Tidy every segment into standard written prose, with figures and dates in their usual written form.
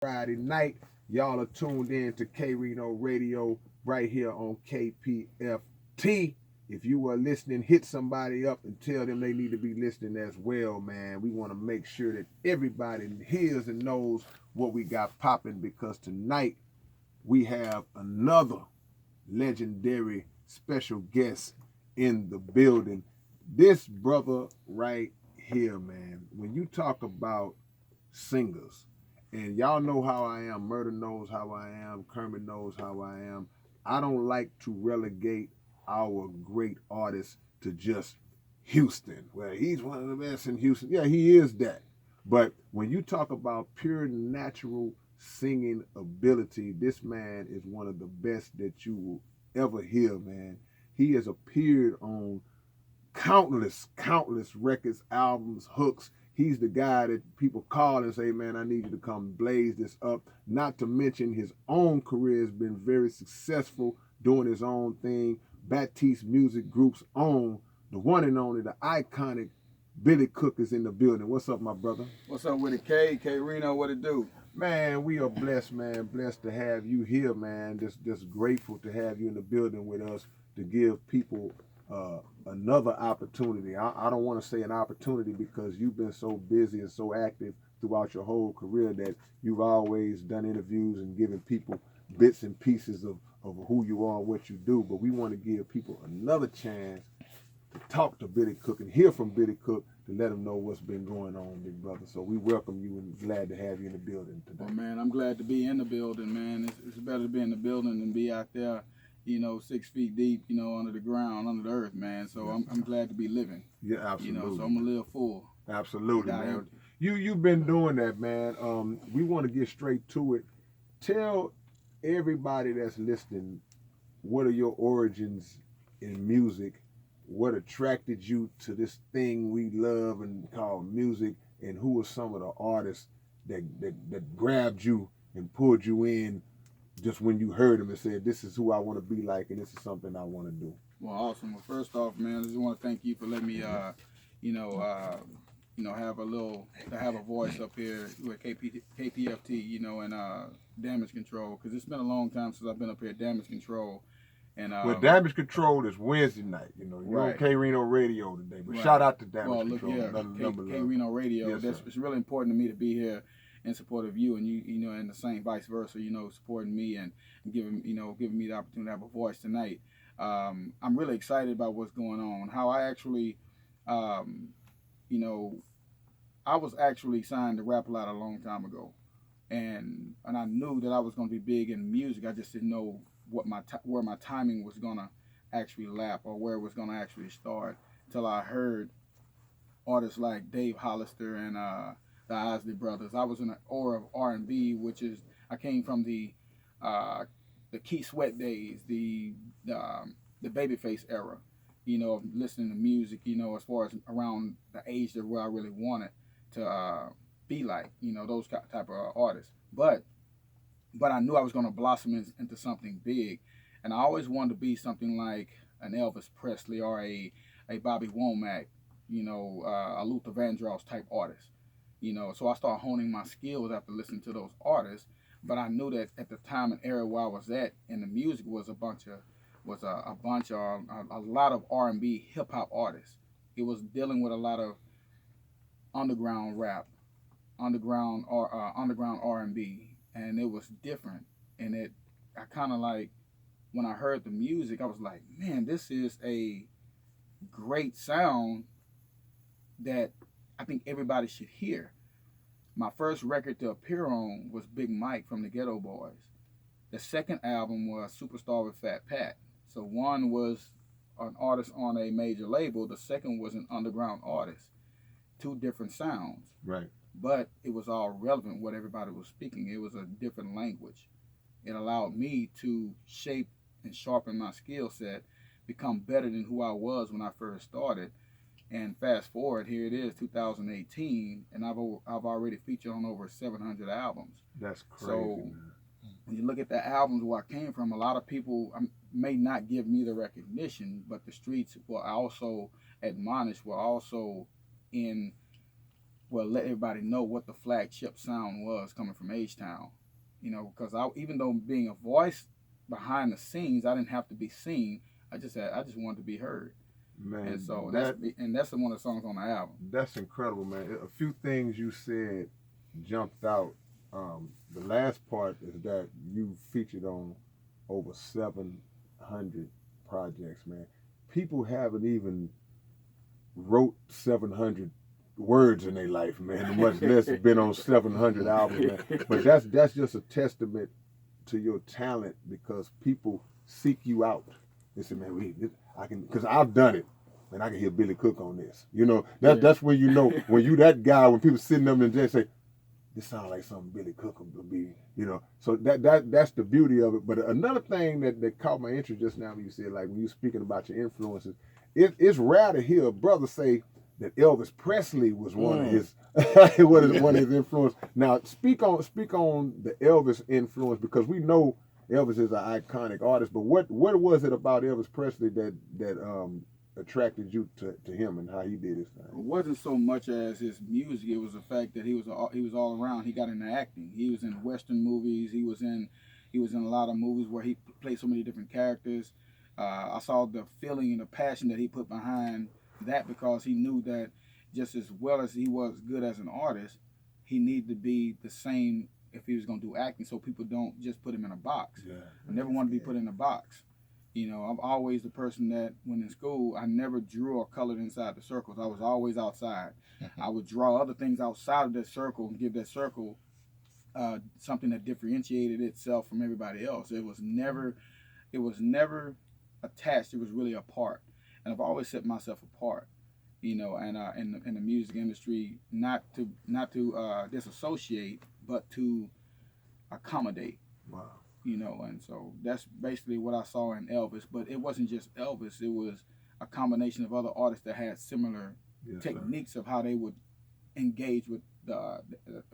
Friday night. Y'all are tuned in to K-rino Radio right here on KPFT. If you are listening, hit somebody up and tell them they need to be listening as well, man. We want to make sure that everybody hears and knows what we got popping because tonight we have another legendary special guest in the building. This brother right here, man, when you talk about singers, and y'all know how I am, Murder knows how I am, Kermit knows how I am. I don't like to relegate our great artists to just Houston. Well, he's one of the best in Houston. Yeah, he is that. But when you talk about pure natural singing ability, this man is one of the best that you will ever hear, man. He has appeared on countless records, albums, hooks. He's the guy that people call and say, man, I need you to come blaze this up. Not to mention his own career has been very successful doing his own thing. Baptiste Music Group's own, the one and only, the iconic Billy Cook is in the building. What's up, my brother? What's up with it, K-rino, what it do? Man, we are blessed, man. Blessed to have you here, man. Just grateful to have you in the building with us to give people another opportunity. I don't want to say an opportunity because you've been so busy and so active throughout your whole career that you've always done interviews and given people bits and pieces of who you are and what you do. But we want to give people another chance to talk to Billy Cook and hear from Billy Cook to let them know what's been going on, big brother. So we welcome you and glad to have you in the building today. Well, man, I'm glad to be in the building, man. It's better to be in the building than be out there, 6 feet deep, under the ground, under the earth, man. So I'm glad to be living. Yeah, absolutely. So I'm gonna live full. Absolutely, man. You've been doing that, man. We want to get straight to it. Tell everybody that's listening, what are your origins in music? What attracted you to this thing we love and call music, and who are some of the artists that grabbed you and pulled you in just when you heard them and said, this is who I want to be like and this is something I want to do? Well, awesome. Well, first off, man, I just want to thank you for letting me have a voice up here with KPFT, and Damage Control, because it's been a long time since I've been up here at Damage Control. And Damage Control is Wednesday night. You're right. on K-rino Radio today. But right. Shout out to Damage Control. K-rino Radio. Yes, it's really important to me to be here in support of you, and and the same vice versa. Supporting me and giving me the opportunity to have a voice tonight. I'm really excited about what's going on. How I actually, I was actually signed to Rap a Lot a long time ago, and I knew that I was going to be big in music. I just didn't know where my timing was gonna actually lap or where it was gonna actually start until I heard artists like Dave Hollister and the Isley Brothers. I was in an aura of R&B, which is I came from the Keith Sweat days, the Babyface era, of listening to music, as far as around the age of where I really wanted to be like, those type of artists. But I knew I was going to blossom into something big. And I always wanted to be something like an Elvis Presley or a Bobby Womack, a Luther Vandross type artist. So I started honing my skills after listening to those artists. But I knew that at the time and era where I was at in the music was a lot of R&B hip hop artists. It was dealing with a lot of underground rap, underground R&B. And it was different, and I kind of like, when I heard the music, I was like, man, this is a great sound that I think everybody should hear. My first record to appear on was Big Mike from the Ghetto Boys. The second album was Superstar with Fat Pat. So one was an artist on a major label, the second was an underground artist. Two different sounds. Right. But it was all relevant what everybody was speaking. It was a different language. It allowed me to shape and sharpen my skill set, become better than who I was when I first started. And fast forward, here it is, 2018, and I've already featured on over 700 albums. That's crazy. So when you look at the albums where I came from, a lot of people may not give me the recognition, but the streets were also admonished, were also in well, let everybody know what the flagship sound was coming from H-Town. You know, because even though being a voice behind the scenes, I didn't have to be seen. I just wanted to be heard. Man, and so that's one of the songs on the album. That's incredible, man. A few things you said jumped out. The last part is that you featured on over 700 projects, man. People haven't even wrote 700 words in their life, man, much less been on 700 albums, man. But that's just a testament to your talent, because people seek you out. They say, man, I can, because I've done it, and I can hear Billy Cook on this. You know, that's when you know, when you that guy, when people sitting up and just say, this sounds like something Billy Cook would be, you know. So that's the beauty of it. But another thing that caught my interest just now when you said, like, when you speaking about your influences, it's rare to hear a brother say that Elvis Presley was one of his one of his influence. Now speak on the Elvis influence, because we know Elvis is an iconic artist, but what was it about Elvis Presley that attracted you to him and how he did his thing? It wasn't so much as his music; it was the fact that he was all around. He got into acting. He was in Western movies. He was in a lot of movies where he played so many different characters. I saw the feeling and the passion that he put behind that, because he knew that just as well as he was good as an artist, he needed to be the same if he was going to do acting, so people don't just put him in a box. Yeah. I never wanted to be put in a box. You know, I'm always the person that when in school, I never drew or colored inside the circles. I was always outside. I would draw other things outside of that circle and give that circle something that differentiated itself from everybody else. It was never attached. It was really a part. And I've always set myself apart, you know, and in the music industry, not to disassociate, but to accommodate. Wow. You know, and so that's basically what I saw in Elvis. But it wasn't just Elvis; it was a combination of other artists that had similar techniques of how they would engage with the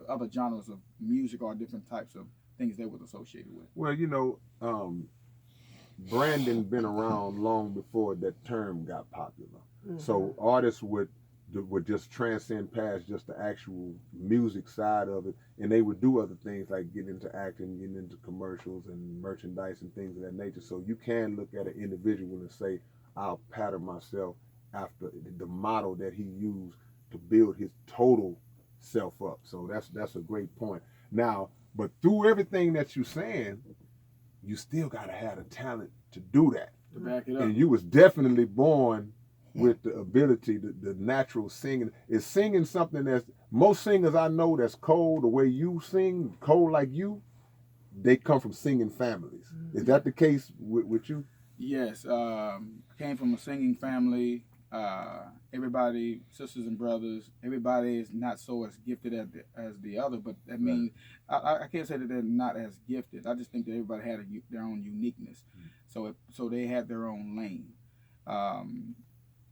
other genres of music or different types of things they was associated with. Well, you know, branding been around long before that term got popular. Mm-hmm. So artists would just transcend past just the actual music side of it, and they would do other things like get into acting, get into commercials and merchandise and things of that nature. So you can look at an individual and say, I'll pattern myself after the model that he used to build his total self up. So that's a great point. Now, but through everything that you're saying, you still got to have the talent to do that. To back it up. And you was definitely born with the ability, the natural singing. Is singing something that's, most singers I know that's cold, the way you sing, cold like you, they come from singing families. Is that the case with you? Yes. I came from a singing family. Everybody, sisters and brothers, everybody is not so as gifted as the other, but I mean, I can't say that they're not as gifted. I just think that everybody had their own uniqueness. So they had their own lane.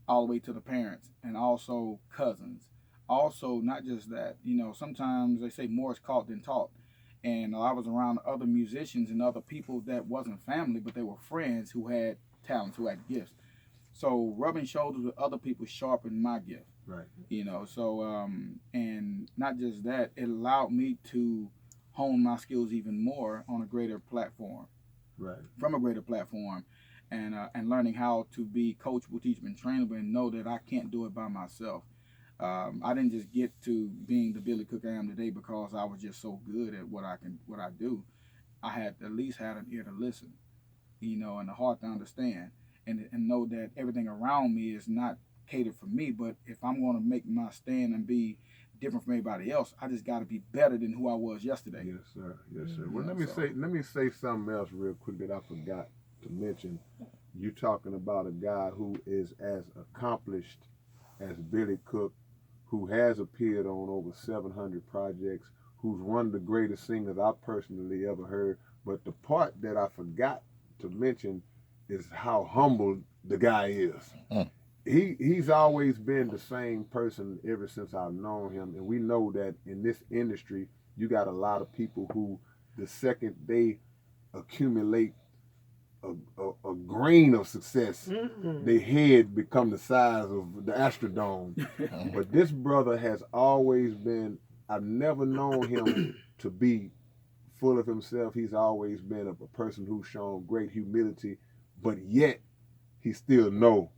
All the way to the parents and also cousins. Also, not just that, you know, sometimes they say more is caught than taught. And I was around other musicians and other people that wasn't family, but they were friends who had talents, who had gifts. So rubbing shoulders with other people sharpened my gift. Right. You know, so, and not just that, it allowed me to hone my skills even more on a greater platform. Right. From a greater platform. And learning how to be coachable, teachable, and trainable, and know that I can't do it by myself. I didn't just get to being the Billy Cook I am today because I was just so good at what I do. I had at least had an ear to listen, you know, and a heart to understand, and know that everything around me is not catered for me. But if I'm going to make my stand and be different from everybody else, I just got to be better than who I was yesterday. Yes, sir. Yes, sir. Well, let me say something else real quick that I forgot to mention. You talking about a guy who is as accomplished as Billy Cook, who has appeared on over 700 projects, who's one of the greatest singers I personally ever heard. But the part that I forgot to mention is how humble the guy is. He's always been the same person ever since I've known him, and we know that in this industry, you got a lot of people who, the second they accumulate a grain of success, their head become the size of the Astrodome. But this brother has always been, I've never known him to be full of himself. He's always been a person who's shown great humility, but yet he still know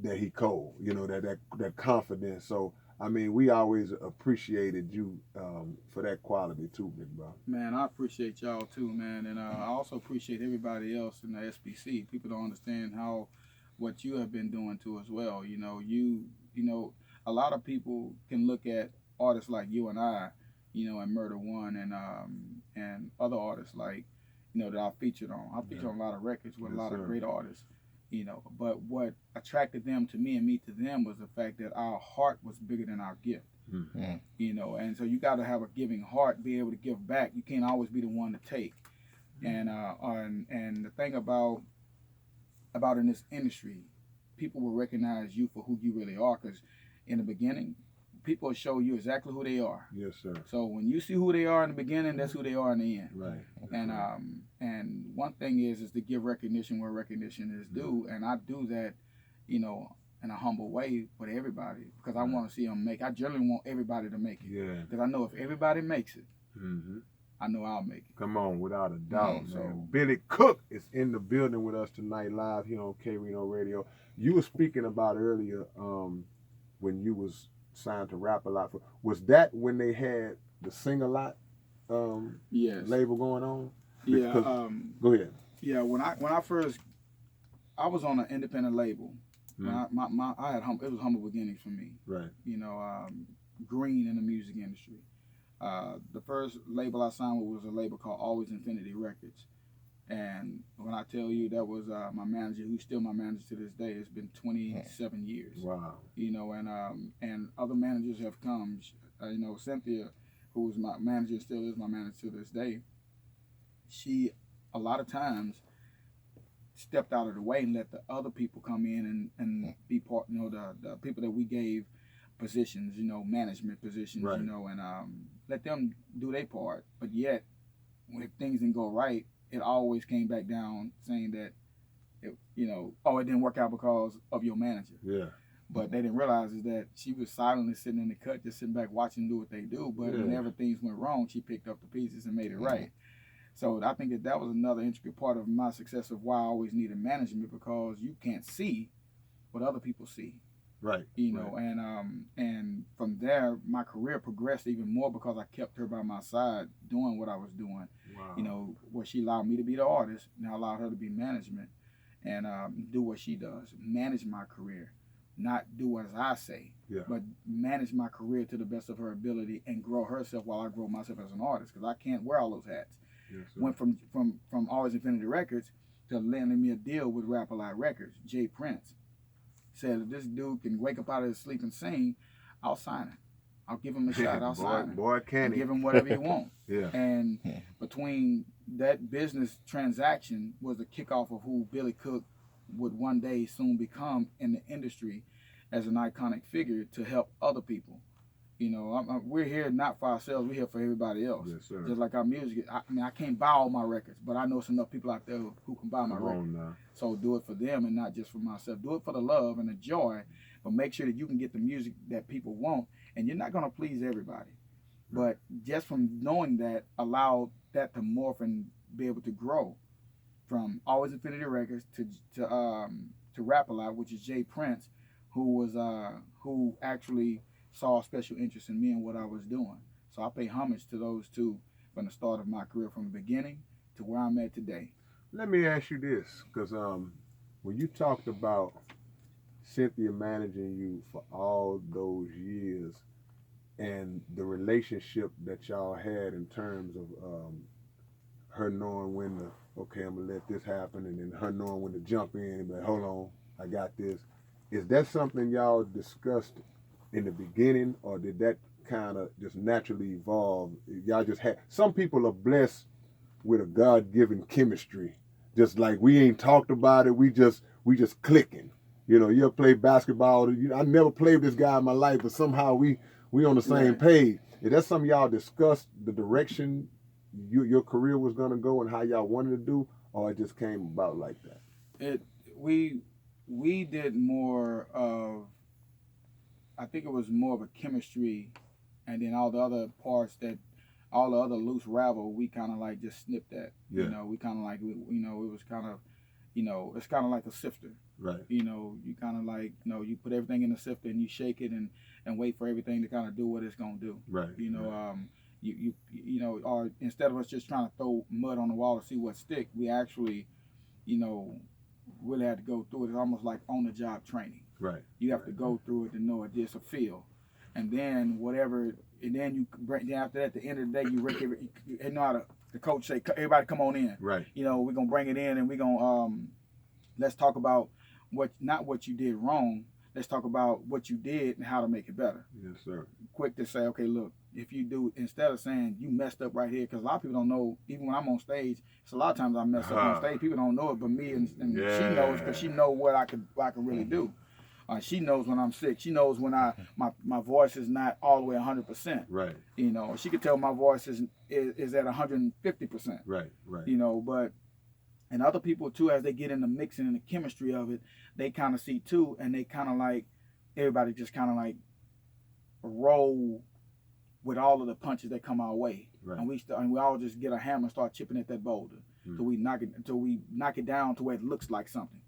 that he cold, you know, that confidence. So I mean, we always appreciated you for that quality too, big bro. Man, I appreciate y'all too, man, and I also appreciate everybody else in the SBC. People don't understand what you have been doing too as well. You know, a lot of people can look at artists like you and I, you know, and Murder One and other artists like, you know, that I featured on. I featured on a lot of records with a lot of great artists. You know, but what attracted them to me and me to them was the fact that our heart was bigger than our gift. Mm-hmm. You know, and so you got to have a giving heart, be able to give back. You can't always be the one to take. Mm-hmm. And the thing about in this industry, people will recognize you for who you really are, because in the beginning, people will show you exactly who they are. Yes, sir. So when you see who they are in the beginning, that's who they are in the end. Right. And one thing is to give recognition where recognition is due, and I do that, you know, in a humble way with everybody, because I want to see them make. I generally want everybody to make it. Yeah. Because I know if everybody makes it, mm-hmm. I know I'll make it. Come on, without a doubt, man. So Billy Cook is in the building with us tonight, live here on K-rino Radio. You were speaking about earlier when you was signed to Rap A Lot. Was that when they had the Sing A Lot yes. label going on? Yeah. Go ahead. Yeah. When I first, I was on an independent label. Mm-hmm. I had it was humble beginnings for me. Right. You know, green in the music industry. The first label I signed with was a label called Always Infinity Records. And when I tell you that was my manager, who's still my manager to this day, it's been 27 years. Wow. You know, and other managers have come. You know, Cynthia, who was my manager, still is my manager to this day. She, a lot of times, stepped out of the way and let the other people come in and be part, you know, the people that we gave positions, you know, management positions, right. You know, and let them do their part. But yet, when things didn't go right, it always came back down saying that, it didn't work out because of your manager. Yeah. But they didn't realize is that she was silently sitting in the cut, just sitting back watching them do what they do. But whenever things went wrong, she picked up the pieces and made it right. So I think that was another intricate part of my success of why I always needed management, because you can't see what other people see. Right. You know, right. And from there, my career progressed even more because I kept her by my side doing what I was doing. Wow. You know, where she allowed me to be the artist, and I allowed her to be management and do what she does, manage my career, not do as I say, but manage my career to the best of her ability and grow herself while I grow myself as an artist, because I can't wear all those hats. Yes, went from Always Infinity Records to landing me a deal with Rap A Lot Records. Jay Prince said, if this dude can wake up out of his sleep and sing, I'll sign him. I'll give him a shot. I'll sign him. Boy, can he? Give him whatever he wants. Yeah. And between that business transaction was the kickoff of who Billy Cook would one day soon become in the industry as an iconic figure to help other people. You know, we're here not for ourselves. We're here for everybody else. Yes, sir. Just like our music. I mean, I can't buy all my records, but I know it's enough people out there who can buy my records. So do it for them and not just for myself. Do it for the love and the joy, but make sure that you can get the music that people want. And you're not going to please everybody. But just from knowing that, allow that to morph and be able to grow from Always Infinity Records to Rap A Lot, which is Jay Prince, who actually saw a special interest in me and what I was doing. So I pay homage to those two from the start of my career, from the beginning to where I'm at today. Let me ask you this, because when you talked about Cynthia managing you for all those years and the relationship that y'all had in terms of her knowing when to, okay, I'm going to let this happen, and then her knowing when to jump in and be like, hold on, I got this. Is that something y'all discussed in the beginning, or did that kind of just naturally evolve? Y'all just had, some people are blessed with a God-given chemistry. Just like we ain't talked about it, we just clicking. You know, you ever play basketball? I never played with this guy in my life, but somehow we on the same page. Is that something y'all discussed, the direction your career was gonna go and how y'all wanted to do? or it just came about like that? We did more of, I think it was more of a chemistry, and then all the other parts that, all the other loose ravel, we kind of like just snipped that. Yeah. You know, we kind of like, you know, it was kind of, you know, it's kind of like a sifter. Right. You know, you kind of like, you know, you put everything in the sifter and you shake it and wait for everything to kind of do what it's gonna do. Right. You know, right. You know, or instead of us just trying to throw mud on the wall to see what stick, we actually, you know, really had to go through it. It's almost like on the job training. Right. You have to go through it to know it. It's a feel, and then whatever, and then you bring. Then after that, at the end of the day, you rake it. You know how the coach say, everybody come on in. Right. You know, we're gonna bring it in, and we're gonna let's talk about not what you did wrong. Let's talk about what you did and how to make it better. Yes, sir. Quick to say, okay, look, if you do, instead of saying you messed up right here, because a lot of people don't know, even when I'm on stage, it's a lot of times I mess up on stage. People don't know it, but me and Yeah. she knows, because she know what I can really do. She knows when I'm sick. She knows when my voice is not all the way 100%. Right. You know, she could tell my voice is at 150%. Right. Right. You know, but and other people too, as they get in the mixing and the chemistry of it, they kind of see too, and they kind of like, everybody just kind of like roll with all of the punches that come our way. Right. And we all just get a hammer and start chipping at that boulder until we knock it down to where it looks like something.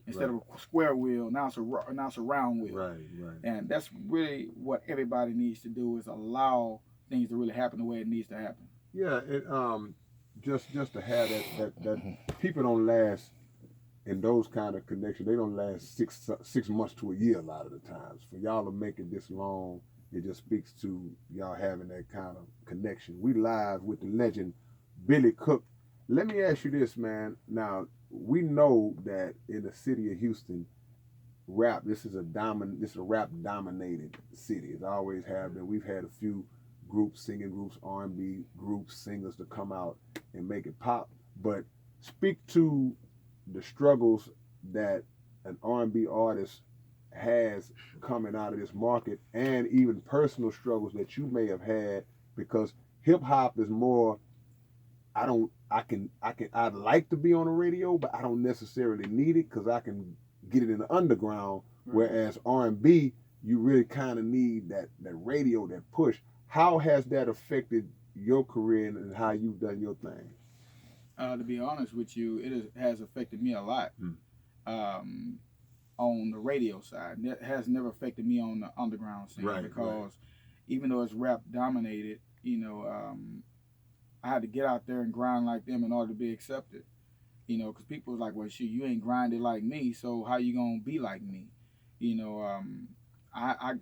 Instead of a square wheel, now it's a round wheel. Right, right. And that's really what everybody needs to do, is allow things to really happen the way it needs to happen. Yeah, it just to have that people don't last in those kind of connections. They don't last 6 months to a year a lot of the times. For y'all to make it this long, it just speaks to y'all having that kind of connection. We live with the legend Billy Cook. Let me ask you this, man. Now, we know that in the city of Houston, this is a rap dominated city. It always have been. We've had a few groups, singing groups, R&B groups, singers to come out and make it pop. But speak to the struggles that an R&B artist has coming out of this market, and even personal struggles that you may have had, because hip hop is more, I'd like to be on the radio, but I don't necessarily need it because I can get it in the underground. Right. Whereas R&B, you really kind of need that radio, that push. How has that affected your career and how you've done your thing? To be honest with you, it has affected me a lot. On the radio side. It has never affected me on the underground scene, right, because even though it's rap dominated, you know, I had to get out there and grind like them in order to be accepted. You know, because people was like, well, shoot, you ain't grinded like me, so how you gonna be like me? You know, I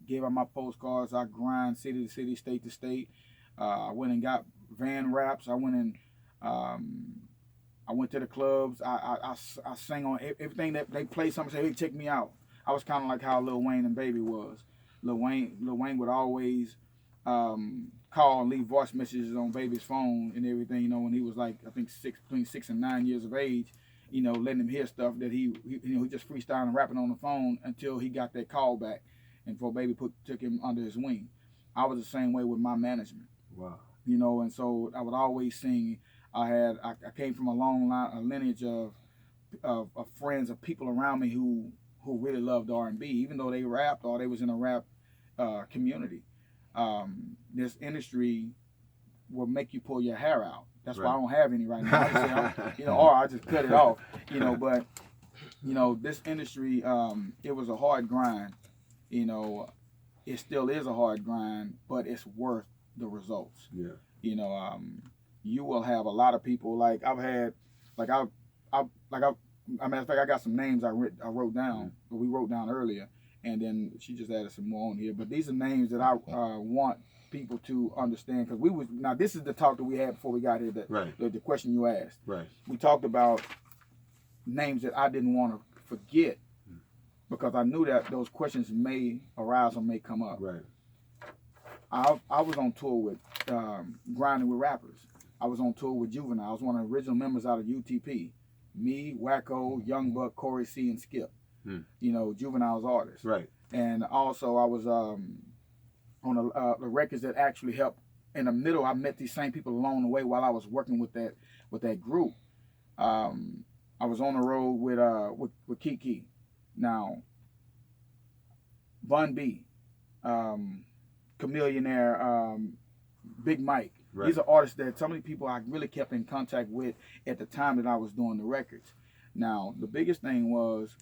gave out my postcards. I grind city to city, state to state. I went and got van raps. I went and I went to the clubs. I sang on everything that they played. Something say, hey, check me out. I was kind of like how Lil Wayne and Baby was. Lil Wayne would always call and leave voice messages on Baby's phone and everything. You know, when he was like, I think between 6 and 9 years of age. You know, letting him hear stuff that he just freestyling and rapping on the phone until he got that call back, and before Baby took him under his wing. I was the same way with my management. Wow. You know, and so I would always sing. I came from a long line, a lineage of friends, of people around me who really loved R&B, even though they rapped or they was in a rap community. This industry will make you pull your hair out. That's why I don't have any right now. Or I just cut it off. You know, but you know, this industry, it was a hard grind. You know, it still is a hard grind, but it's worth the results. Yeah. You know, you will have a lot of people like I've had, matter of fact, I got some names I wrote down, but we wrote down earlier, and then she just added some more on here. But these are names that I want people to understand, because now this is the talk that we had before we got here. The question you asked. Right. We talked about names that I didn't want to forget because I knew that those questions may arise or may come up. Right. I was on tour with Grinding with Rappers. I was on tour with Juvenile. I was one of the original members out of UTP. Me, Wacko, Young Buck, Corey C, and Skip. You know, Juvenile's artists. Right. And also I was on the records that actually helped. In the middle, I met these same people along the way while I was working with that group. I was on the road with Kiki. Now, Bun B, Chameleonaire, Big Mike. Right. These are artists that some of the people I really kept in contact with at the time that I was doing the records. Now, the biggest thing was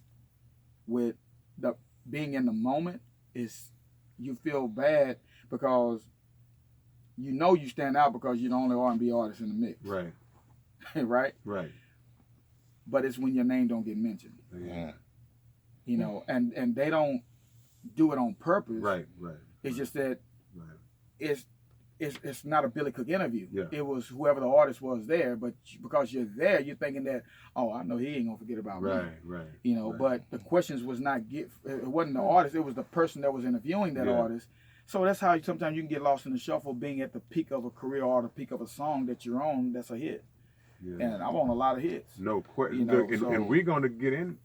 with the being in the moment is you feel bad because you know you stand out because you're the only R&B artist in the mix. Right. Right? Right. But it's when your name don't get mentioned. Yeah. You know, and they don't do it on purpose. Right. Right. It's just that right. it's not a Billy Cook interview. Yeah. It was whoever the artist was there, but because you're there, you're thinking that, oh, I know he ain't gonna forget about me. Right. You know, right. but the questions was not it wasn't the artist, it was the person that was interviewing that artist. So that's how sometimes you can get lost in the shuffle, being at the peak of a career or the peak of a song that you're on that's a hit. Yeah. And I'm on a lot of hits. No question. You know, and we're gonna get into